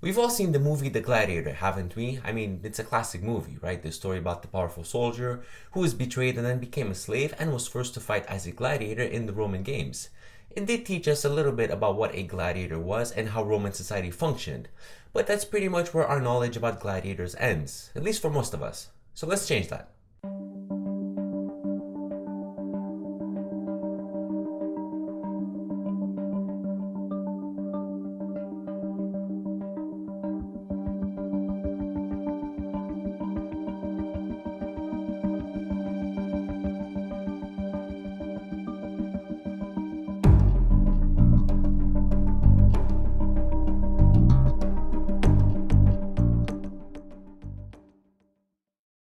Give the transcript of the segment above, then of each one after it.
We've all seen the movie The Gladiator, haven't we? I mean, it's a classic movie, right? The story about the powerful soldier who was betrayed and then became a slave and was forced to fight as a gladiator in the Roman games. It did teach us a little bit about what a gladiator was and how Roman society functioned, but that's pretty much where our knowledge about gladiators ends, at least for most of us. So let's change that.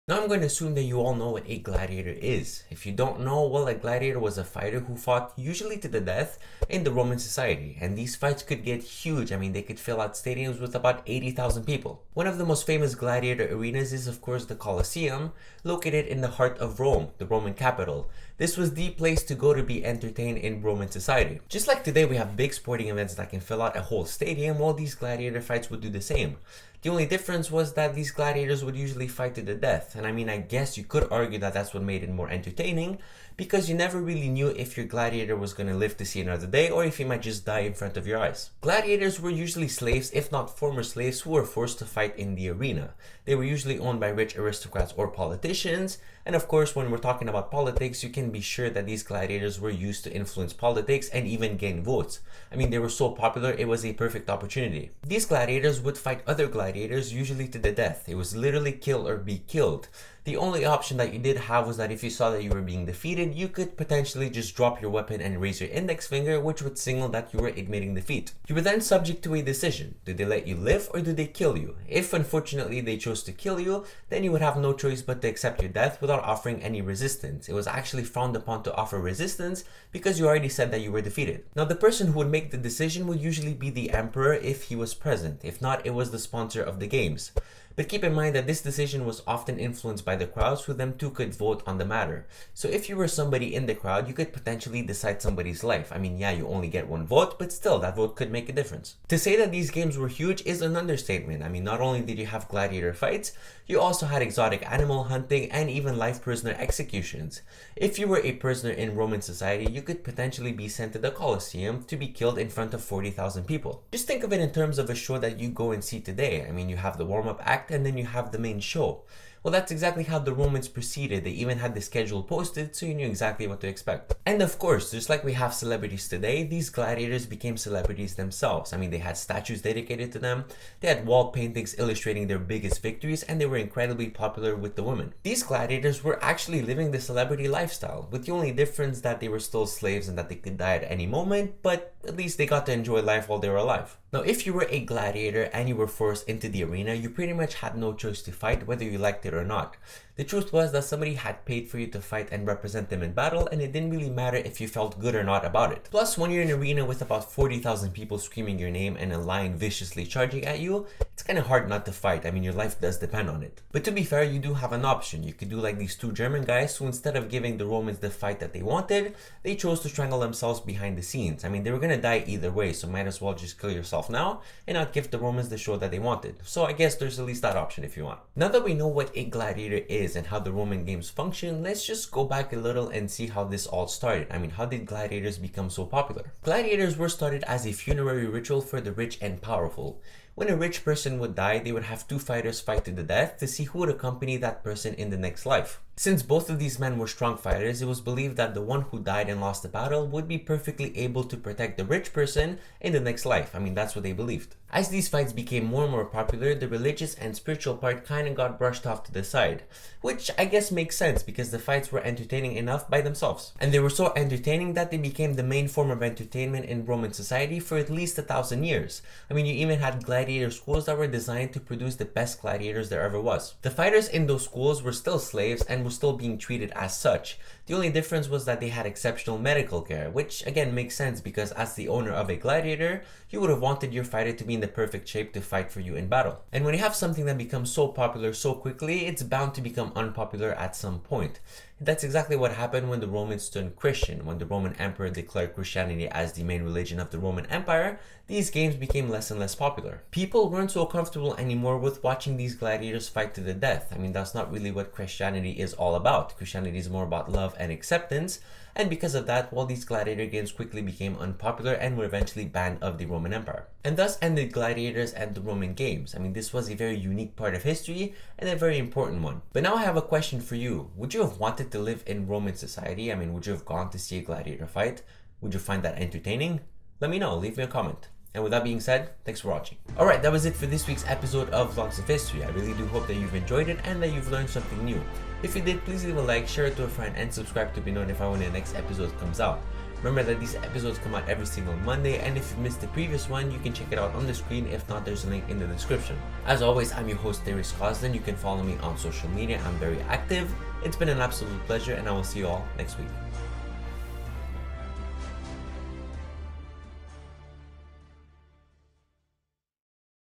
Now I'm going to assume that you all know what a gladiator is. If you don't know, well, a gladiator was a fighter who fought usually to the death in the Roman society, and these fights could get huge. I mean, they could fill out stadiums with about 80,000 people. One of the most famous gladiator arenas is, of course, the Colosseum, located in the heart of Rome, the Roman capital. This was the place to go to be entertained in Roman society. Just like today we have big sporting events that can fill out a whole stadium, well, these gladiator fights would do the same. The only difference was that these gladiators would usually fight to the death, and I mean, I guess you could argue that that's what made it more entertaining, because you never really knew if your gladiator was going to live to see another day or if he might just die in front of your eyes. Gladiators were usually slaves, if not former slaves, who were forced to fight in the arena. They were usually owned by rich aristocrats or politicians, and of course, when we're talking about politics, you can be sure that these gladiators were used to influence politics and even gain votes. I mean, they were so popular, it was a perfect opportunity. These gladiators would fight other gladiators, usually to the death. It was literally kill or be killed. The only option that you did have was that if you saw that you were being defeated, you could potentially just drop your weapon and raise your index finger, which would signal that you were admitting defeat. You were then subject to a decision. Do they let you live or do they kill you? If unfortunately they chose to kill you, then you would have no choice but to accept your death without offering any resistance. It was actually frowned upon to offer resistance because you already said that you were defeated. Now, the person who would make the decision would usually be the emperor if he was present. If not, it was the sponsor of the games. But keep in mind that this decision was often influenced by the crowds, who them too could vote on the matter. So if you were somebody in the crowd, you could potentially decide somebody's life. I mean, yeah, you only get one vote, but still, that vote could make a difference. To say that these games were huge is an understatement. I mean, not only did you have gladiator fights, you also had exotic animal hunting and even life prisoner executions. If you were a prisoner in Roman society, you could potentially be sent to the Colosseum to be killed in front of 40,000 people. Just think of it in terms of a show that you go and see today. I mean, you have the warm-up act and then you have the main show. Well, that's exactly how the Romans proceeded. They even had the schedule posted so you knew exactly what to expect. And of course, just like we have celebrities today, these gladiators became celebrities themselves. I mean, they had statues dedicated to them, they had wall paintings illustrating their biggest victories, and they were incredibly popular with the women. These gladiators were actually living the celebrity lifestyle, with the only difference that they were still slaves and that they could die at any moment, but at least they got to enjoy life while they were alive. Now, if you were a gladiator and you were forced into the arena, you pretty much had no choice to fight, whether you liked it or not. The truth was that somebody had paid for you to fight and represent them in battle, and it didn't really matter if you felt good or not about it. Plus, when you're in an arena with about 40,000 people screaming your name and a lion viciously charging at you, it's kind of hard not to fight. I mean, your life does depend on it. But to be fair, you do have an option. You could do like these two German guys who, instead of giving the Romans the fight that they wanted, they chose to strangle themselves behind the scenes. I mean, they were gonna die either way, so might as well just kill yourself now and not give the Romans the show that they wanted. So I guess there's at least that option if you want. Now that we know what a gladiator is and how the Roman games function, let's just go back a little and see how this all started. I mean, how did gladiators become so popular? Gladiators were started as a funerary ritual for the rich and powerful. When a rich person would die, they would have two fighters fight to the death to see who would accompany that person in the next life. Since both of these men were strong fighters, it was believed that the one who died and lost the battle would be perfectly able to protect the rich person in the next life. I mean, that's what they believed. As these fights became more and more popular, the religious and spiritual part kind of got brushed off to the side, which I guess makes sense because the fights were entertaining enough by themselves. And they were so entertaining that they became the main form of entertainment in Roman society for at least 1,000 years. I mean, you even had gladiator schools that were designed to produce the best gladiators there ever was. The fighters in those schools were still slaves and were still being treated as such. The only difference was that they had exceptional medical care, which again makes sense because as the owner of a gladiator, you would have wanted your fighter to be in the perfect shape to fight for you in battle. And when you have something that becomes so popular so quickly, it's bound to become unpopular at some point. That's exactly what happened when the Romans turned Christian. When the Roman Emperor declared Christianity as the main religion of the Roman Empire, these games became less and less popular. People weren't so comfortable anymore with watching these gladiators fight to the death. I mean, that's not really what Christianity is all about. Christianity is more about love and acceptance, and because of that, well, these gladiator games quickly became unpopular and were eventually banned of the Roman Empire. And thus ended gladiators and the Roman games. I mean, this was a very unique part of history and a very important one. But now I have a question for you. Would you have wanted to live in Roman society? I mean, would you have gone to see a gladiator fight? Would you find that entertaining? Let me know, leave me a comment. And with that being said, thanks for watching. Alright, that was it for this week's episode of Vlogs of History. I really do hope that you've enjoyed it and that you've learned something new. If you did, please leave a like, share it to a friend, and subscribe to be notified when the next episode comes out. Remember that these episodes come out every single Monday, and if you missed the previous one, you can check it out on the screen. If not, there's a link in the description. As always, I'm your host, Darius Coslin. You can follow me on social media. I'm very active. It's been an absolute pleasure, and I will see you all next week.